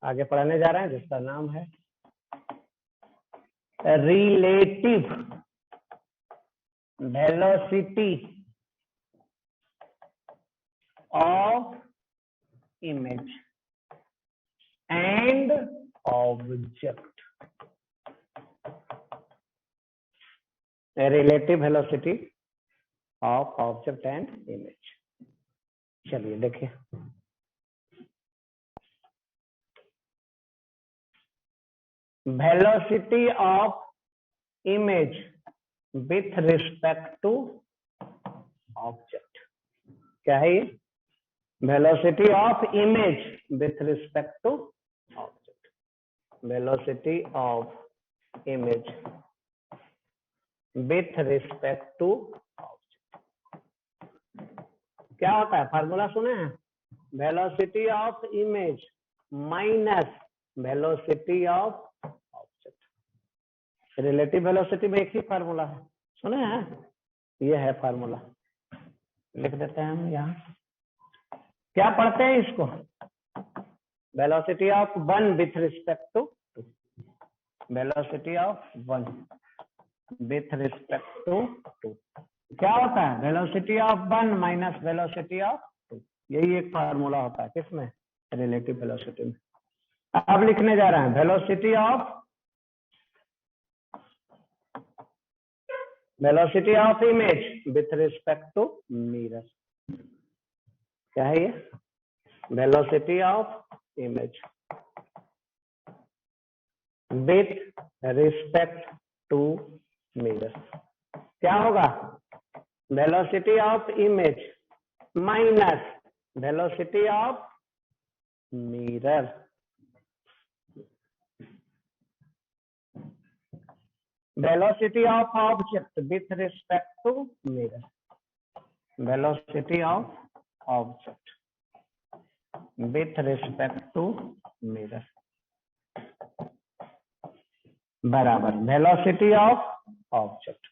आगे पढ़ने जा रहे हैं जिसका नाम है relative velocity of image and object. Relative velocity of object and image. चलिए देखिए, velocity of image with respect to object. क्या है ये? Velocity of image with respect to object. Velocity of image with respect to object क्या होता है? Formula सुने हैं? Velocity of image minus velocity of object. Relative velocity में एक ही फार्मूला है, सुने हैं? ये है फार्मूला, लिख देते हैं हम यहाँ। क्या पढ़ते हैं इसको? Velocity of one with respect to two. Velocity of one with respect to two क्या होता है? Velocity of one minus velocity of two. यही एक फार्मूला होता है किसमें? रिलेटिव वेलोसिटी में। अब लिखने जा रहे हैं velocity of image with respect to mirror. क्या है ये? Velocity of image with respect to mirror क्या होगा? Velocity of image minus velocity of mirror. Velocity of object with respect to mirror. Velocity of object with respect to mirror बराबर velocity of object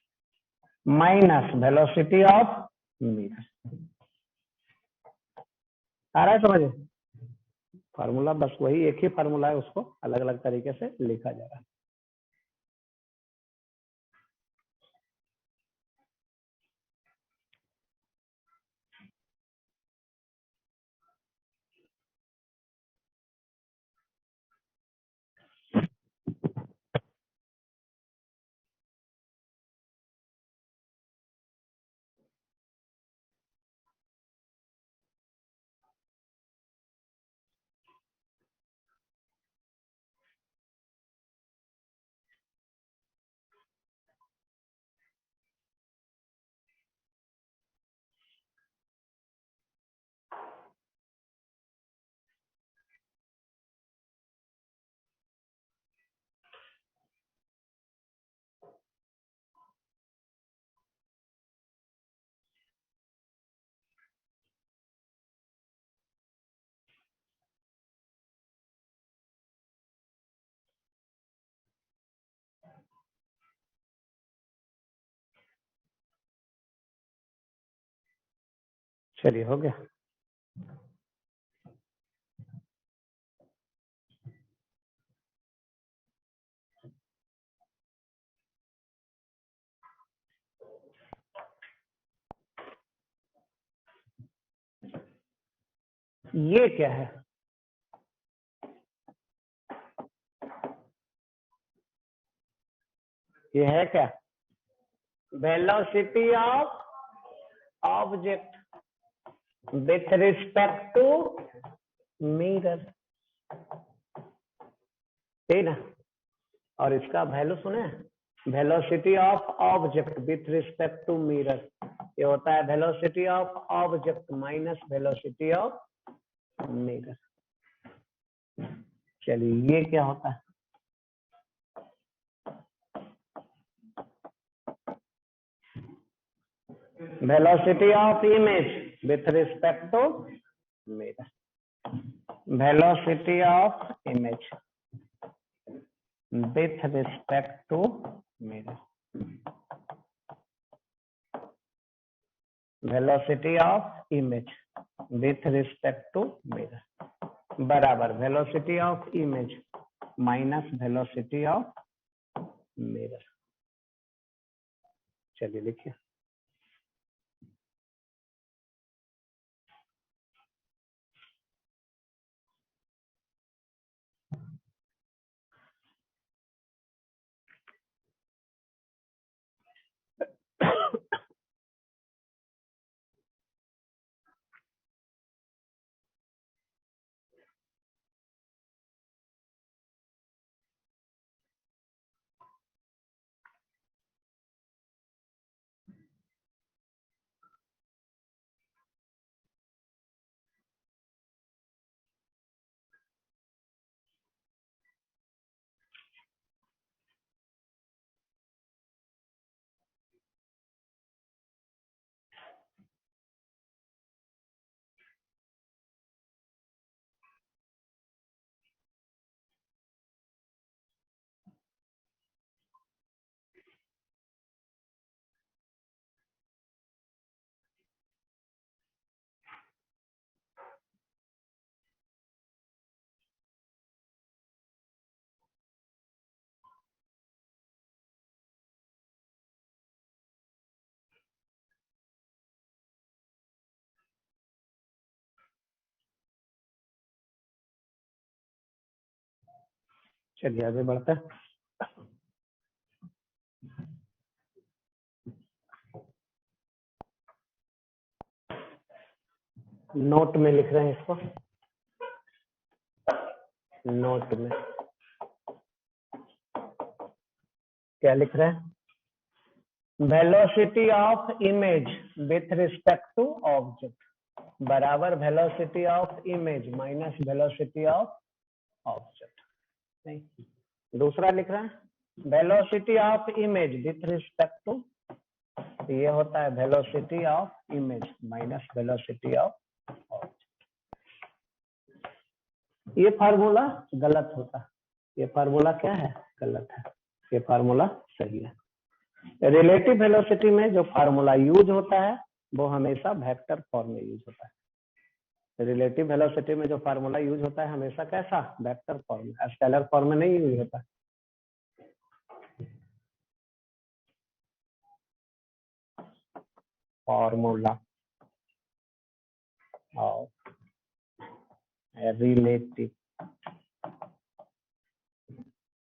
minus velocity of mirror. आ रहा है समझ? Formula बस वही एक ही फार्मूला है, उसको अलग अलग तरीके से लिखा जा रहा है। चलिए हो गया। ये क्या है? ये है क्या? Velocity of object with respect to mirror, ठीक ना? और इसका वैल्यू सुने? Velocity of object with respect to mirror ये होता है velocity of object minus velocity of mirror. चलिए ये क्या होता है? Velocity of image with respect to mirror. Velocity of image with respect to mirror. Velocity of image with respect to mirror बराबर velocity of image minus velocity of mirror. चलिए लिखिए। चलिए आगे बढ़ते हैं। नोट में लिख रहे हैं इसको। नोट में क्या लिख रहे हैं? Velocity of image with respect to object बराबर velocity of image minus velocity of object. नहीं, दूसरा लिख रहे हैं velocity of image with respect to, ये होता है velocity of image minus velocity of object. ये फार्मूला गलत होता है, ये फार्मूला क्या है? गलत है, ये फार्मूला सही है। रिलेटिव वेलोसिटी में जो फार्मूला यूज होता है वो हमेशा वेक्टर फॉर्म में यूज होता है। रिलेटिव वेलोसिटी में जो फार्मूला यूज होता है हमेशा कैसा? वेक्टर फॉर्म में, स्केलर फॉर्म में नहीं यूज होता। Formula of relative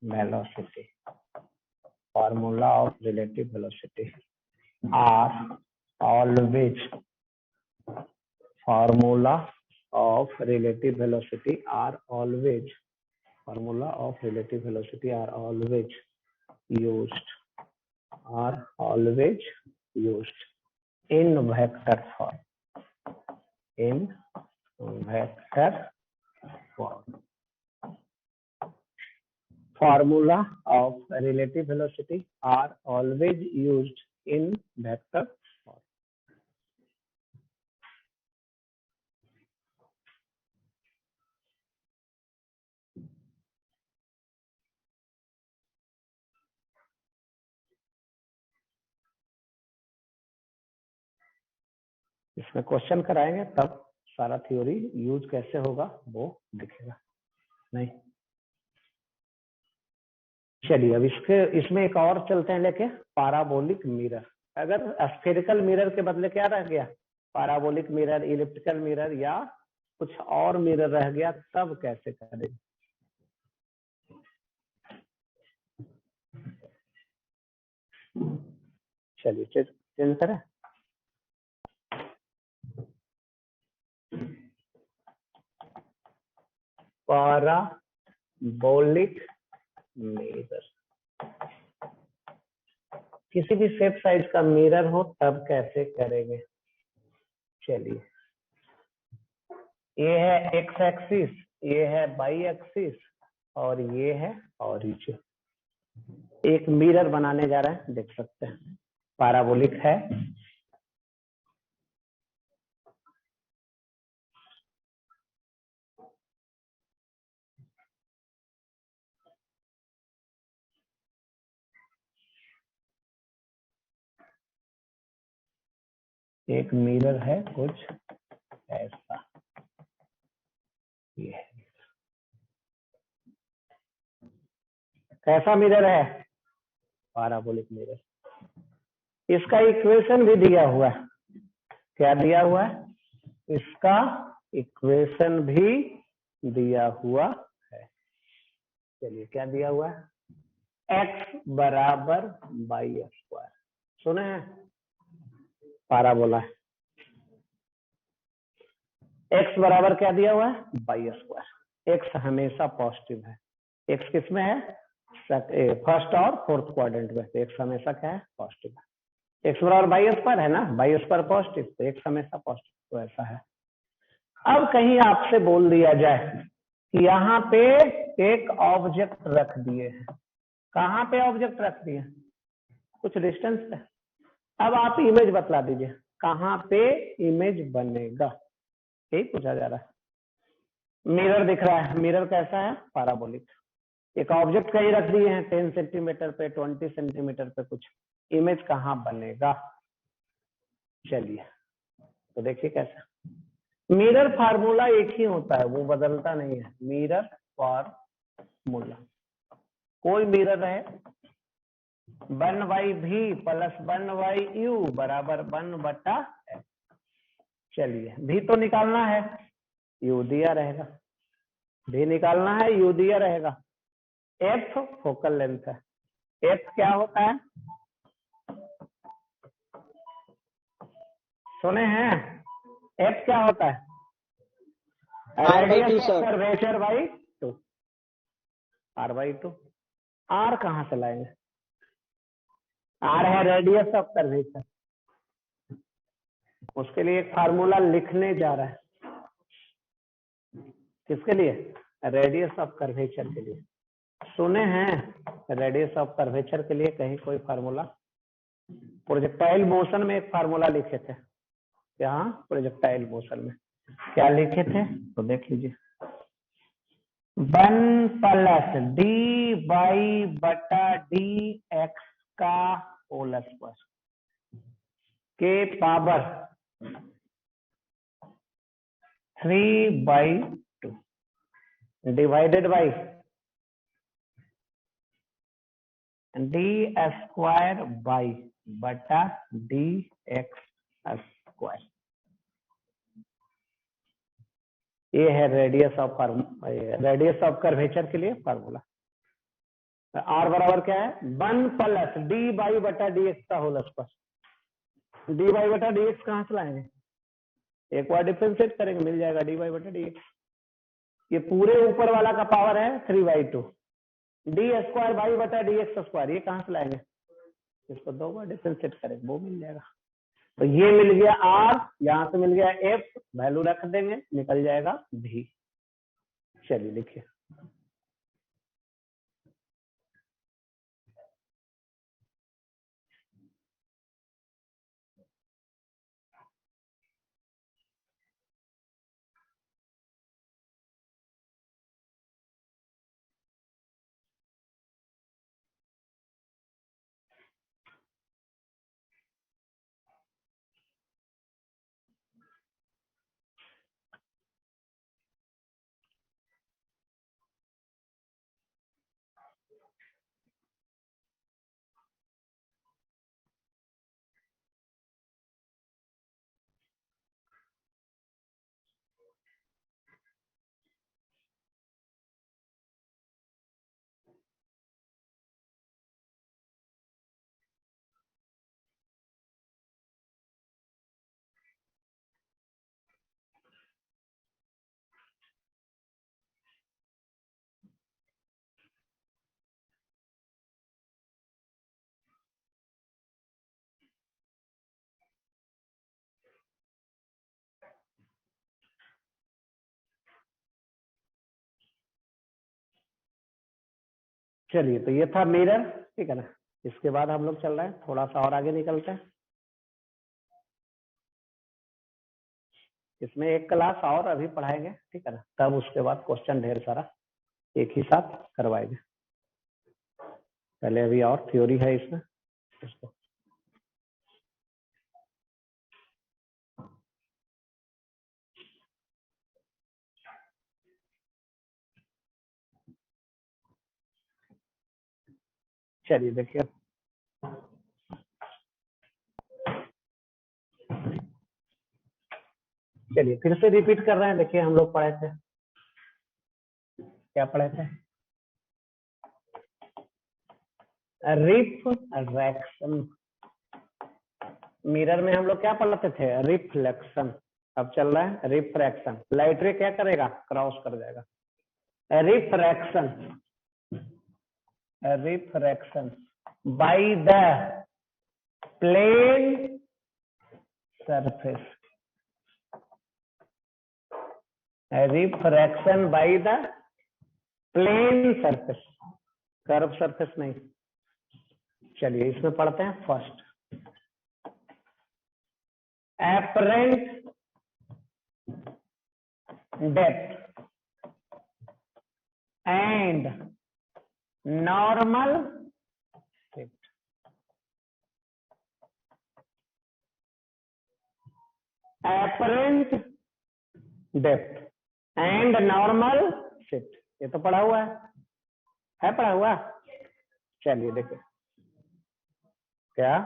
velocity, formula of relative velocity are always, formula of relative velocity are always, formula of relative velocity are always used, are always used in vector form, in vector form. Formula of relative velocity are always used in vector form. इसमें question कराएंगे तब सारा theory use कैसे होगा वो दिखेगा। नहीं, चलिए अब इसमें एक और चलते हैं लेके, पैराबोलिक मिरर। अगर स्फेरिकल मिरर के बदले क्या रह गया? पैराबोलिक मिरर, इलिप्टिकल मिरर या कुछ और मिरर रह गया, तब कैसे करेंगे? चलिए चेंज करें। पैराबोलिक मिरर, किसी भी शेप साइज का मिरर हो तब कैसे करेंगे? चलिए, ये है एक्स एक्सिस, ये है वाई एक्सिस और ये है ऑरिजिन। एक मिरर बनाने जा रहे हैं, देख सकते हैं पैराबोलिक है। एक मिरर है कुछ ऐसा, ये है कैसा मिरर है? Parabolic mirror. इसका इक्वेशन भी दिया हुआ है। क्या दिया हुआ है? इसका इक्वेशन भी दिया हुआ है। चलिए क्या दिया हुआ है? x बराबर बाई स्क्वायर। सुने हैं? पैराबोला है। x बराबर क्या दिया हुआ है? By square. x हमेशा पॉजिटिव है। x किसमें है? फर्स्ट और फोर्थ क्वाड्रेंट में। तो x हमेशा क्या है? पॉजिटिव है। x बराबर बाई स्क्वायर है ना, बाई स्क्वायर पॉजिटिव, तो x हमेशा पॉजिटिव, तो ऐसा है। अब कहीं आपसे बोल दिया जाए कि यहाँ पे एक ऑब्जेक्ट रख दिए हैं। कहाँ पे ऑब्जेक्ट रख दिए? कुछ डिस्टेंस पे। अब आप इमेज बतला दीजिए, कहाँ पे इमेज बनेगा, यही पूछा जा रहा है। मिरर दिख रहा है, मिरर कैसा है? पैराबोलिक। एक ऑब्जेक्ट कहीं रख दिए हैं 10 सेंटीमीटर पे, 20 सेंटीमीटर पे, कुछ इमेज कहाँ बनेगा? चलिए तो देखिए कैसा। मिरर फार्मूला एक ही होता है, वो बदलता नहीं है। मिरर फार्मूला, कोई मिरर है 1/v प्लस 1/u बराबर 1/f। चलिए भी तो निकालना है, u दिया रहेगा, भी निकालना है, u दिया रहेगा। f फोकल लेंथ है। f क्या होता है? सुने हैं? f क्या होता है? Radius of curvature by 2, r/2। r कहाँ से लाएंगे? r है रेडियस ऑफ कर्वेचर। उसके लिए एक फार्मूला लिखने जा रहा है। किसके लिए? रेडियस ऑफ कर्वेचर के लिए। सुने हैं रेडियस ऑफ कर्वेचर के लिए कहीं कोई फार्मूला? प्रोजेक्टाइल मोशन में एक फार्मूला लिखे थे। यहाँ प्रोजेक्टाइल मोशन में क्या लिखे थे तो देख लीजिए। 1 प्लस डी वाई बटा डी एक्स का होल स्क्वायर के power 3/2 divided by D square by बटा डी एक्स स्क्वायर। ये है रेडियस ऑफ कर्वेचर के लिए फार्मूला। आर बराबर क्या है? 1 प्लस डी बाई बटा डी एक्स का होल स्क्वायर। डी बाई बटा डी एक्स कहाँ से लाएंगे? एक बार डिफरेंशिएट करेंगे, मिल जाएगा डी बाई बटा डी एक्स। ये पूरे ऊपर वाला का पावर है 3/2। डी स्क्वायर बाई बटा डी एक्स स्क्वायर, ये कहाँ से लाएंगे? इसको 2 बार डिफरेंशिएट करेंगे, वो मिल जाएगा। तो ये मिल गया आर, यहां से मिल गया एफ, वैल्यू रख देंगे, निकल जाएगा भी। चलिए लिखिए। चलिए तो ये था मिरर, ठीक है ना। इसके बाद हम लोग चल रहे हैं, थोड़ा सा और आगे निकलते हैं। इसमें एक क्लास और अभी पढ़ाएंगे, ठीक है ना, तब उसके बाद क्वेश्चन ढेर सारा एक ही साथ करवाएंगे। पहले अभी और थ्योरी है इसमें, उसको चलिए देखिए, चलिए फिर से रिपीट कर रहे हैं। देखिए हम लोग पढ़े थे, क्या पढ़े थे? रिफ्रैक्शन। मिरर में हम लोग क्या पढ़ते थे? रिफ्लेक्शन। अब चल रहा है रिफ्रैक्शन। लाइट रे क्या करेगा? क्रॉस कर जाएगा। Refraction, refraction by the plane surface. Refraction by the plane surface, curve surface नहीं। चलिए इसमें पढ़ते हैं। First, apparent depth and normal shift. Apparent depth and normal shift, ये तो पढ़ा हुआ है पढ़ा हुआ। चलिए देखिए क्या,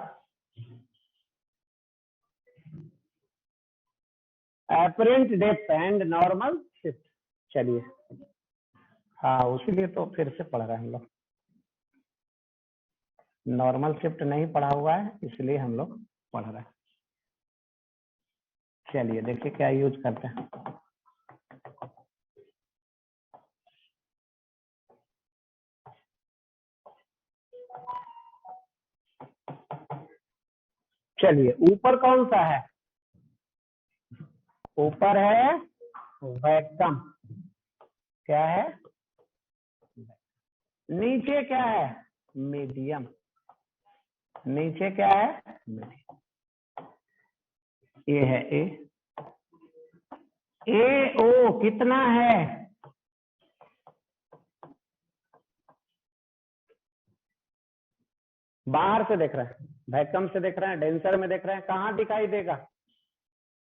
apparent depth and normal shift। चलिए हाँ, उसीलिए तो फिर से पढ़ रहे हैं हम लोग। नॉर्मल शिफ्ट नहीं पढ़ा हुआ है, इसलिए हम लोग पढ़ रहे हैं। चलिए देखिए क्या यूज करते हैं। चलिए ऊपर कौन सा है? ऊपर है वैक्यूम। क्या है? नीचे क्या है? मीडियम। नीचे क्या है? मीडियम। ये है ए। ए ओ कितना है? बाहर से देख रहे हैं, वैक्यूम से देख रहे हैं, डेंसर में देख रहे हैं, कहाँ दिखाई देगा?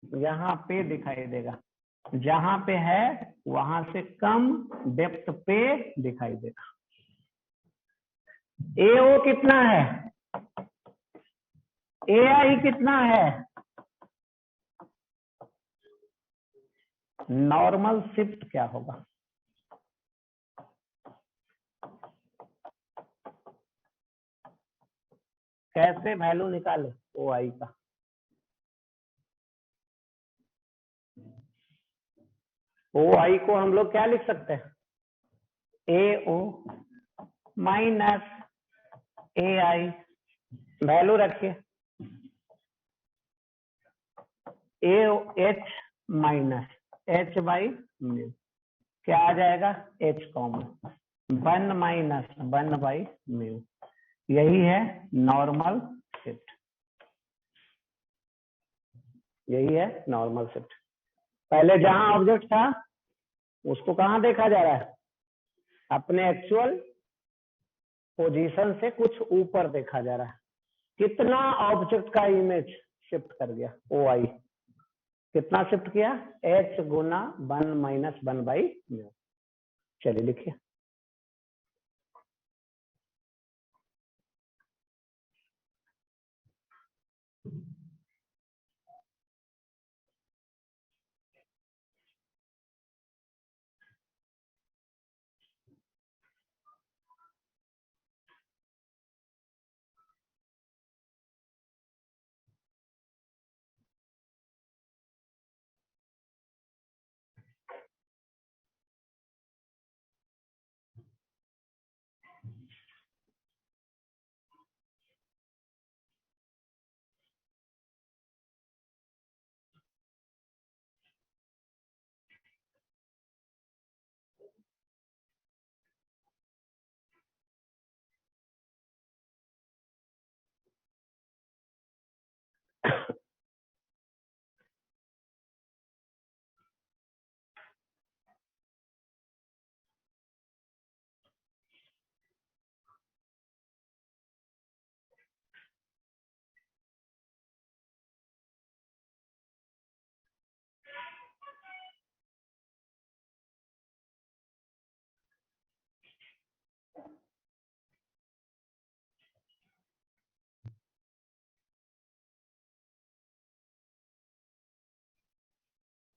यहाँ पे दिखाई देगा। जहां पे है वहां से कम डेप्थ पे दिखाई देगा। ए ओ कितना है? ए आई कितना है? नॉर्मल शिफ्ट क्या होगा? कैसे वैल्यू निकाले ओ आई का? ओ आई को हम लोग क्या लिख सकते हैं? ए ओ माइनस ए आई। वैल्यू रखिए, A H minus H by mu. क्या आ जाएगा? H common, 1 - 1/म्यू। यही है नॉर्मल शिफ्ट। यही है नॉर्मल शिफ्ट। पहले जहां ऑब्जेक्ट था उसको कहाँ देखा जा रहा है? अपने एक्चुअल पोजीशन से कुछ ऊपर देखा जा रहा है। कितना ऑब्जेक्ट का इमेज शिफ्ट कर गया ओ आई? कितना शिफ्ट किया? एच गुना 1 - 1/म्यू। चलिए लिखिए।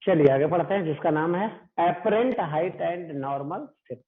चलिए आगे पढ़ते हैं, जिसका नाम है apparent height and normal shift.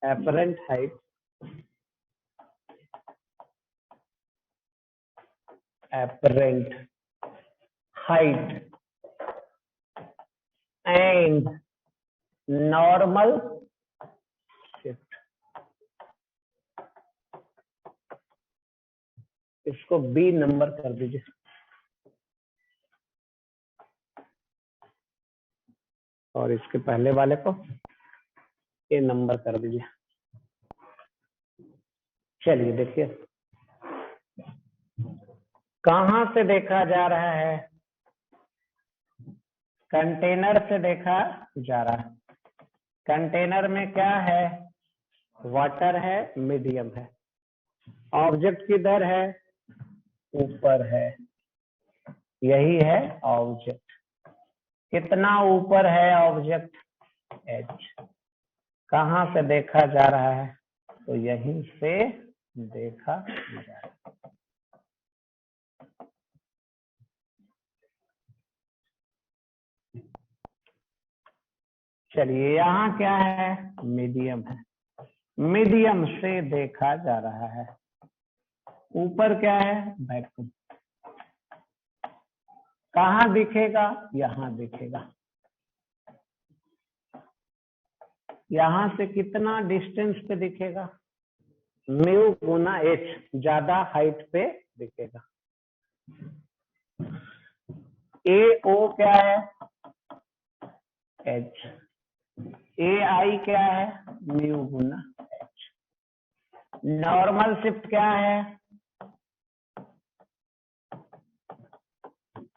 apparent height apparent height and normal shift। इसको बी नंबर कर दीजिए और इसके पहले वाले को ए नंबर कर दीजिए। चलिए देखिए कहां से देखा जा रहा है, कंटेनर से देखा जा रहा है। कंटेनर में क्या है, वाटर है, मीडियम है। ऑब्जेक्ट किधर है, ऊपर है, यही है ऑब्जेक्ट। कितना ऊपर है ऑब्जेक्ट, एच। कहां से देखा जा रहा है, तो यहीं से देखा जा रहा है। चलिए यहाँ क्या है, मीडियम है, मीडियम से देखा जा रहा है। ऊपर क्या है, वैक्यूम। कहाँ दिखेगा, यहाँ दिखेगा। यहाँ से कितना डिस्टेंस पे दिखेगा, म्यू गुना एच, ज्यादा हाइट पे दिखेगा। ए ओ क्या है, एच। ए आई क्या है, म्यू गुना एच। नॉर्मल शिफ्ट क्या है,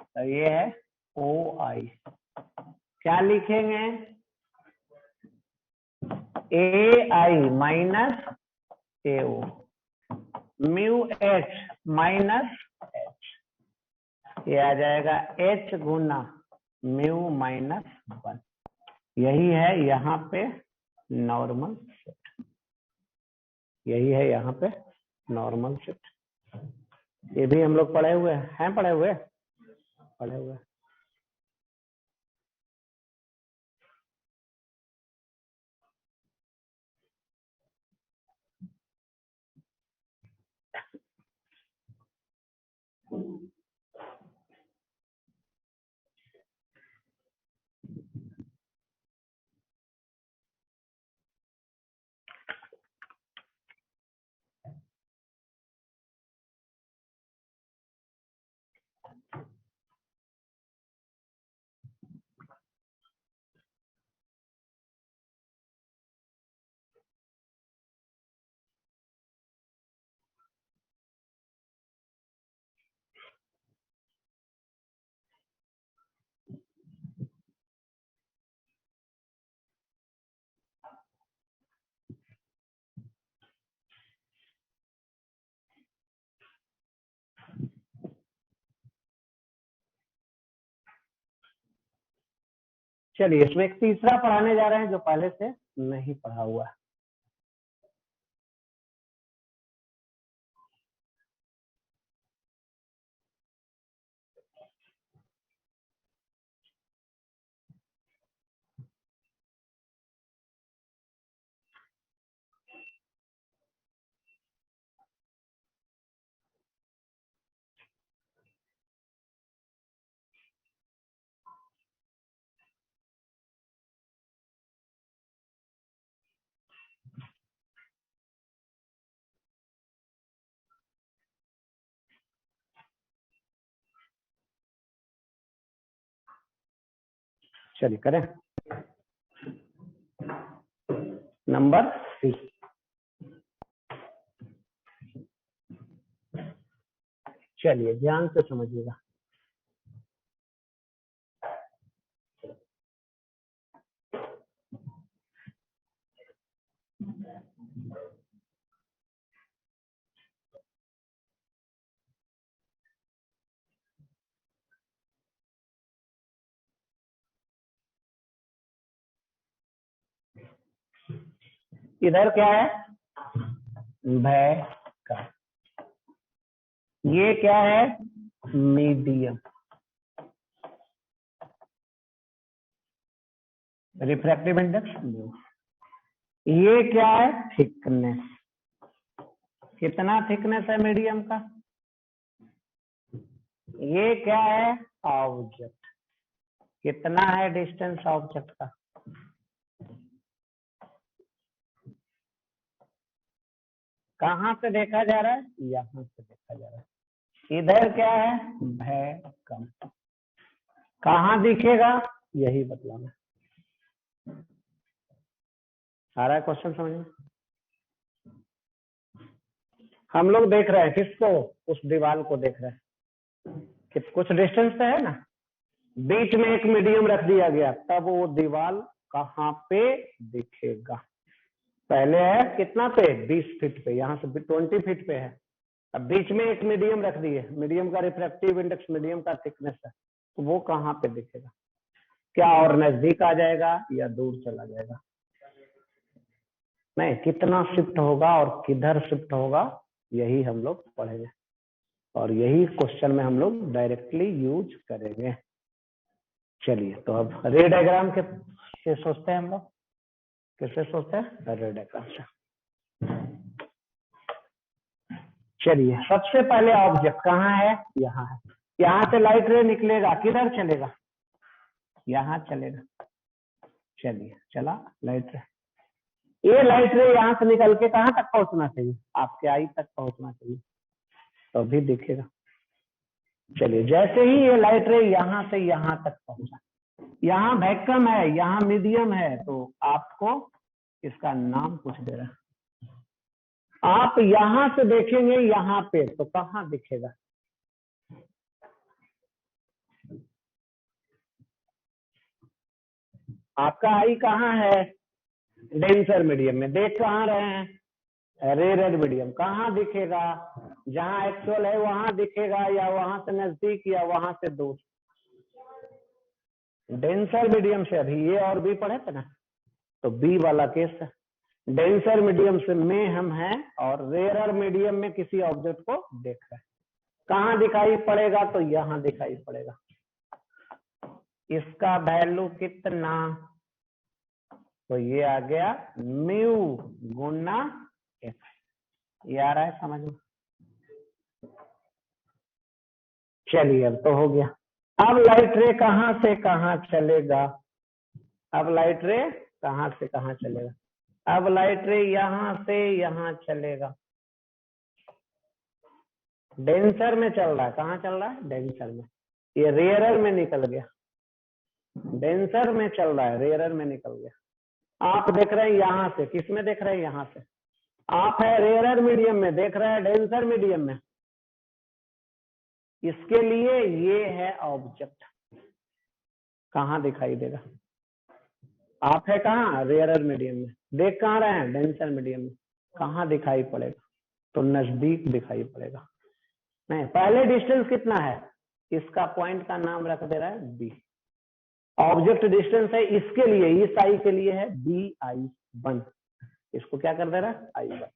तो ये है ओ आई। क्या लिखेंगे, ए आई माइनस ए ओ, म्यू एच माइनस एच। ये आ जाएगा एच गुना म्यू माइनस 1। यही है यहाँ पे नॉर्मल शिफ्ट, यही है यहाँ पे नॉर्मल शिफ्ट। ये भी हम लोग पढ़े हुए हैं, पढ़े हुए। चलिए इसमें एक तीसरा पढ़ाने जा रहे हैं जो पहले से नहीं पढ़ा हुआ है। चलिए करें नंबर 3। चलिए ध्यान से समझिएगा। इधर क्या है? भय का। ये क्या है? मीडियम। Refractive index mu. ये क्या है? थिकनेस। कितना थिकनेस है मीडियम का? ये क्या है? ऑब्जेक्ट। कितना है डिस्टेंस ऑब्जेक्ट का? कहां से देखा जा रहा है? यहां से देखा जा रहा है। इधर क्या है? भय कम। कहां दिखेगा? यही बतलाना। आ रहा है क्वेश्चन समझ में? हम लोग देख रहे हैं किसको? उस दीवार को देख रहे हैं कि कुछ डिस्टेंस पे है ना, बीच में एक मीडियम रख दिया गया, तब वो दीवार कहाँ पे दिखेगा? पहले है कितना पे? 20 फीट पे, यहाँ से 20 फीट पे है। अब बीच में एक मीडियम रख दिए, मीडियम का रिफ्रैक्टिव इंडेक्स मीडियम का थिकनेस है, तो वो कहाँ पे दिखेगा? क्या और नजदीक आ जाएगा या दूर चला जाएगा? नहीं, कितना शिफ्ट होगा और किधर शिफ्ट होगा, यही हम लोग पढ़ेंगे और यही क्वेश्चन में हम लोग डायरेक्टली यूज करेंगे। चलिए तो अब रे डायग्राम के सोचते हैं हम लोग। किससे सोचते हैं? रे डायग्राम से। चलिए सबसे पहले ऑब्जेक्ट कहाँ है? यहाँ है। यहाँ से लाइट रे निकलेगा, किधर चलेगा? यहाँ चलेगा। चलिए चला लाइट रे। ये लाइट रे यहाँ से निकल के कहाँ तक पहुंचना चाहिए? आपके आई तक पहुंचना चाहिए, तो भी दिखेगा। चलिए जैसे ही ये लाइट रे यहाँ से यहाँ तक पहुंचा, यहाँ वैक्यूम है, यहाँ मीडियम है, तो आपको इसका नाम पूछ दे रहा है। आप यहां से देखेंगे यहाँ पे, तो कहाँ दिखेगा? आपका आई कहाँ है? डेंसर मीडियम में। देख कहाँ रहे हैं? Rare medium. कहाँ दिखेगा? जहां एक्चुअल है वहां दिखेगा, या वहां से नजदीक, या वहां से दूर? डेंसर मीडियम से। अभी ये और बी पढ़े थे ना, तो बी वाला केस है। डेंसर मीडियम से में हम हैं और रेयर मीडियम में किसी ऑब्जेक्ट को देख रहे हैं। कहाँ दिखाई पड़ेगा? तो यहाँ दिखाई पड़ेगा। इसका वैल्यू कितना? तो ये आ गया म्यू गुना एक्स। ये आ रहा है समझ में? चलिए अब तो हो गया। अब लाइट रे कहाँ से कहाँ चलेगा? अब लाइट रे कहाँ से कहाँ चलेगा? अब लाइट रे यहाँ से यहाँ चलेगा। डेंसर में चल रहा है। कहाँ चल रहा है? डेंसर में। ये रेयरर में निकल गया। डेंसर में चल रहा है, रेयरर में निकल गया। आप देख रहे हैं यहाँ से, किस में देख रहे हैं? यहाँ से। आप है रेयरर मीडियम में, देख रहे हैं डेंसर मीडियम में। इसके लिए ये है ऑब्जेक्ट। कहाँ दिखाई देगा? आप है कहाँ? रेयरर मीडियम में। देख कहाँ रहे हैं? डेंसर मीडियम में। कहाँ दिखाई पड़ेगा? तो नजदीक दिखाई पड़ेगा। नहीं, पहले डिस्टेंस कितना है? इसका पॉइंट का नाम रख दे रहा है बी। ऑब्जेक्ट डिस्टेंस है इसके लिए, इस आई के लिए है BI1। इसको क्या कर दे रहा है? I1।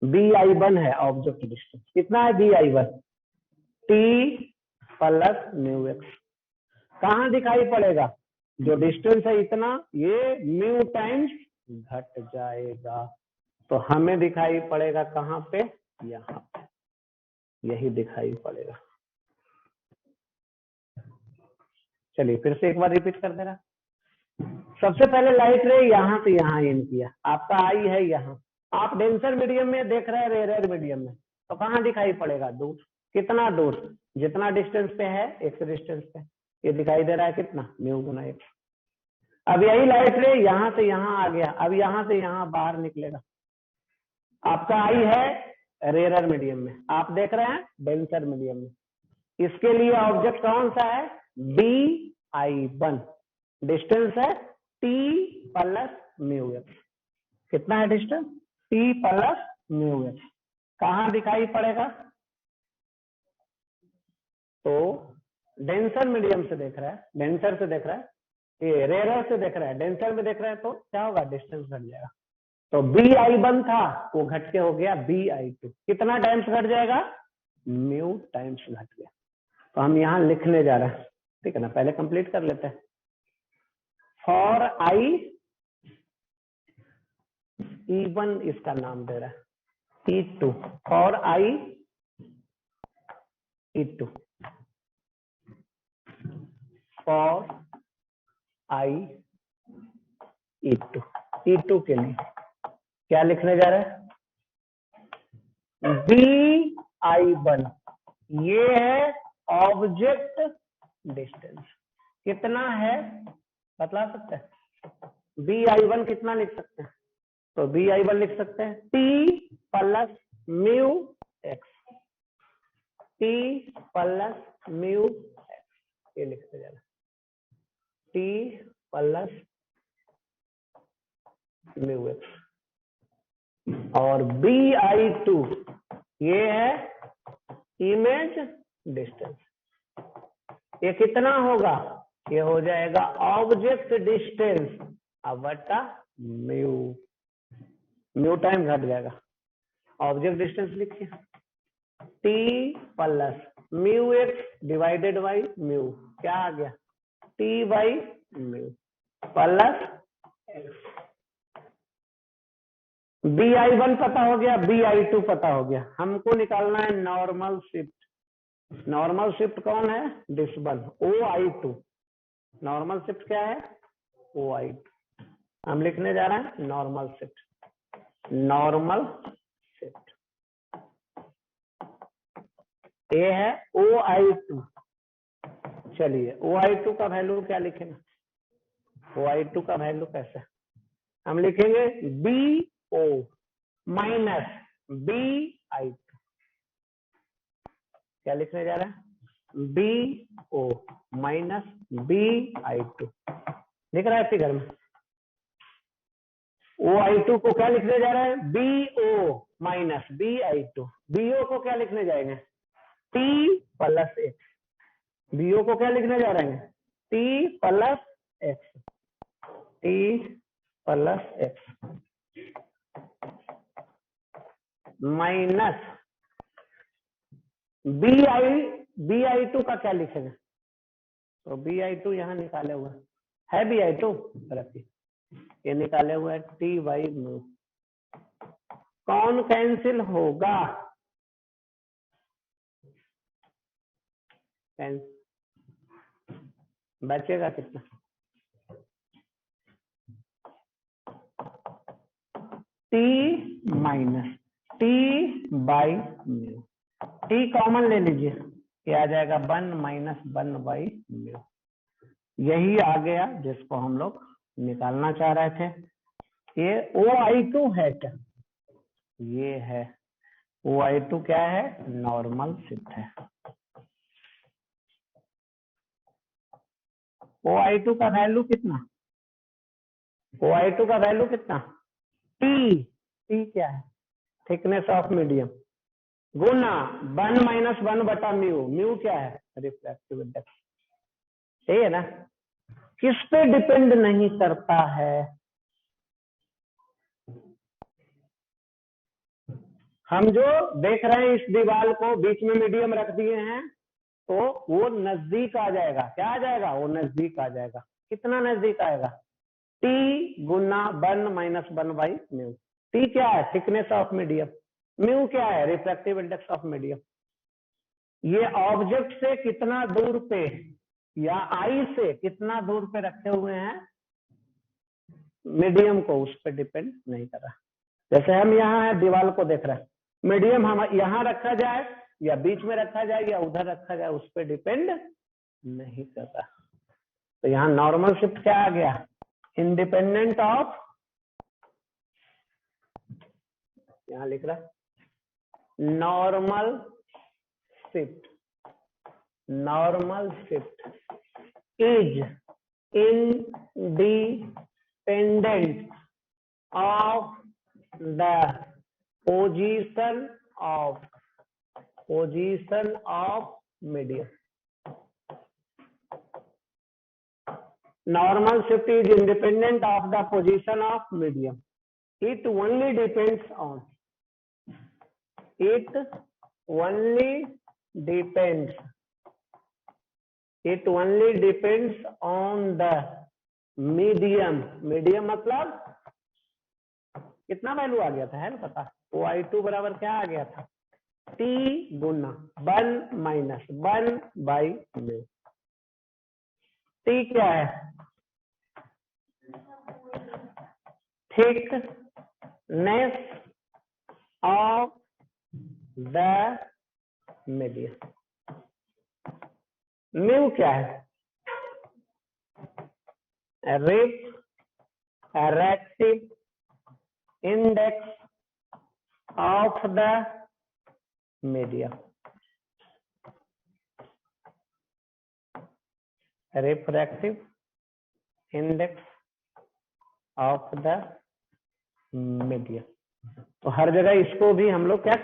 BI1 है ऑब्जेक्ट डिस्टेंस। कितना है BI1? T plus mu x. कहाँ दिखाई पड़ेगा? जो डिस्टेंस है इतना, ये म्यू टाइम्स घट जाएगा, तो हमें दिखाई पड़ेगा कहाँ पे? यहाँ पे। यही दिखाई पड़ेगा। चलिए फिर से एक बार रिपीट कर दे रहा। सबसे पहले लाइट रे यहाँ से यहाँ इन किया, आपका आई है यहाँ। आप डेंसर मीडियम में देख रहे हैं, रेयर मीडियम में, तो कहाँ दिखाई पड़ेगा? दूर। कितना दूर? जितना डिस्टेंस पे है, एक्स डिस्टेंस पे। ये दिखाई दे रहा है कितना, म्यू गुना एक्स। अब यही लाइट रे यहां से यहां आ गया, अब यहां से यहां बाहर निकलेगा। आपका आई है रेयर मीडियम में, आप देख रहे हैं डेंसर मीडियम में। इसके लिए ऑब्जेक्ट कौन सा है, BI1, डिस्टेंस है T प्लस म्यू एक्स। कितना है distance, T plus mu x. कहां दिखाई पड़ेगा, तो डेंसर मीडियम से देख रहा है, डेंसर से देख रहा है, ये रेयर से देख रहा है, डेंसर में देख रहा है, तो क्या होगा, डिस्टेंस घट जाएगा। तो BI1 था वो घट के हो गया BI2। कितना टाइम्स घट जाएगा, म्यू टाइम्स घट गया। तो हम यहां लिखने जा रहे हैं, ठीक है ना, पहले कंप्लीट कर लेते हैं। फॉर आई E1 इसका नाम दे रहा है, E2 for I E2 for I E2 के लिए क्या लिखने जा रहे हैं, BI1 ये है ऑब्जेक्ट डिस्टेंस। कितना है बता सकते हैं, BI1 कितना लिख सकते हैं, तो BI1 लिख सकते हैं T plus mu x, T plus mu x, ये लिखते जाना, T प्लस म्यू एक्स। और BI2 ये है इमेज डिस्टेंस। ये कितना होगा, ये हो जाएगा ऑब्जेक्ट डिस्टेंस बटा म्यू, म्यू टाइम घट जाएगा। ऑब्जेक्ट डिस्टेंस लिखिए T plus mu x divided by mu, क्या आ गया T by mu plus x. BI1 पता हो गया, BI2 पता हो गया। हमको निकालना है नॉर्मल शिफ्ट। नॉर्मल शिफ्ट कौन है, this one OI2। Normal shift क्या है, OI2। हम लिखने जा रहे हैं नॉर्मल शिफ्ट, नॉर्मल शिफ्ट ये है OI2। चलिए OI2 का वैल्यू क्या लिखेंगे, OI2 का वैल्यू कैसे, हम लिखेंगे BO माइनस BI2। क्या लिखने जा रहे हैं, BO माइनस BI2। लिख रहा है फिगर में, OI2 को क्या लिखने जा रहे हैं, BO माइनस BI2। BO को क्या लिखने जाएंगे, T प्लस एक्स। BO को क्या लिखने जा रहे हैं, T plus x, T plus x minus BI2 का क्या लिखेंगे, तो BI2 यहाँ निकाले हुए है, BI2 रखिए, ये निकाले हुए T बाई म्यू। कौन कैंसिल होगा, बचेगा कितना, T minus T by mu. T common ले लीजिए, ये आ जाएगा 1 माइनस 1 बाई म्यू। यही आ गया जिसको हम लोग निकालना चाह रहे थे। ये OI2 है क्या, ये है OI2 क्या है, नॉर्मल शिफ्ट है। OI2 का वैल्यू कितना, OI2 का वैल्यू कितना, T क्या है, thickness of medium, Guna 1 minus 1 बटा म्यू। म्यू क्या है, रिफ्रैक्टिव इंडेक्स। सही है ना, किस पे डिपेंड नहीं करता है, हम जो देख रहे हैं इस दीवार को बीच में मीडियम रख दिए हैं, तो वो नजदीक आ जाएगा। क्या आ जाएगा, वो नजदीक आ जाएगा। कितना नजदीक आएगा, T Guna 1 minus 1 by mu. T क्या है, थिकनेस ऑफ मीडियम, म्यू क्या है, रिफ्रैक्टिव इंडेक्स ऑफ मीडियम। ये ऑब्जेक्ट से कितना दूर पे या आई से कितना दूर पे रखे हुए हैं मीडियम को, उस पर डिपेंड नहीं कर रहा। जैसे हम यहाँ है दीवार को देख रहे हैं, मीडियम हम यहाँ रखा जाए या बीच में रखा जाए या उधर रखा जाए, उस पर डिपेंड नहीं कर रहा। तो यहाँ नॉर्मल शिफ्ट क्या आ गया, इंडिपेंडेंट ऑफ, यहाँ लिख रहा normal shift, normal shift is independent of the position of medium. Normal shift is independent of the position of medium. It only depends on, it only depends on the medium. Medium मतलब कितना value आ गया था, है ना पता, y2 बराबर क्या आ गया था, t Guna 1 minus 1 by mu. t क्या है, thickness of the medium. Mu क्या है, refractive index of the medium, refractive index of the medium। तो हर जगह इसको भी हम लोग क्या करें,